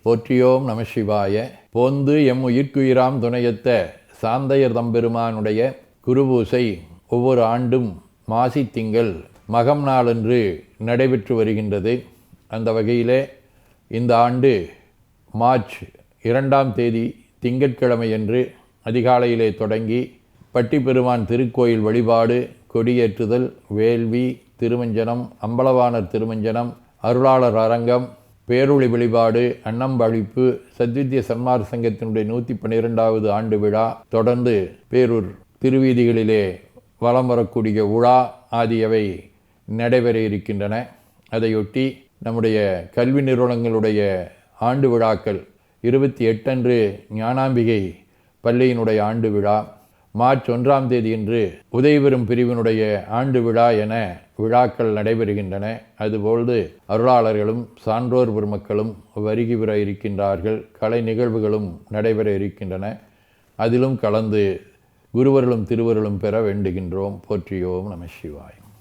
போற்றியோம் நம சிவாய. போந்து எம் உயிர்க்குயிராம் துணையத்த சாந்தையர் தம்பெருமானுடைய குருபூசை ஒவ்வொரு ஆண்டும் மாசி திங்கள் மகம் நாளன்று நடைபெற்று வருகின்றது. அந்த வகையிலே இந்த ஆண்டு மார்ச் 2ஆம் தேதி திங்கட்கிழமையன்று அதிகாலையிலே தொடங்கி பட்டிப்பெருமான் திருக்கோயில் வழிபாடு, கொடியேற்றுதல், வேள்வி, திருமஞ்சனம், அம்பலவாணர் திருமஞ்சனம், அருளாளர் அரங்கம், பேரொளி வழிபாடு, அன்னம்பழிப்பு, சத்வித்ய சன்மார்க்க சங்கத்தினுடைய 112வது ஆண்டு விழா, தொடர்ந்து பேரூர் திருவீதிகளிலே வலம் வரக்கூடிய உலா ஆகியவை நடைபெற இருக்கின்றன. அதையொட்டி நம்முடைய கல்வி நிறுவனங்களுடைய ஆண்டு விழாக்கள் 28 அன்று ஞானாம்பிகை பள்ளியினுடைய ஆண்டு விழா, மார்ச் 1ஆம் தேதியன்று உதயபெரும் பிரிவினுடைய ஆண்டு விழா என விழாக்கள் நடைபெறுகின்றன. அதுபோல் அருளாளர்களும் சான்றோர் பெருமக்களும் வருகை பெற இருக்கின்றார்கள். கலை நிகழ்வுகளும் நடைபெற இருக்கின்றன. அதிலும் கலந்து குருவர்களும் திருவருளும் பெற வேண்டுகின்றோம். போற்றியோம் நம சிவாய்.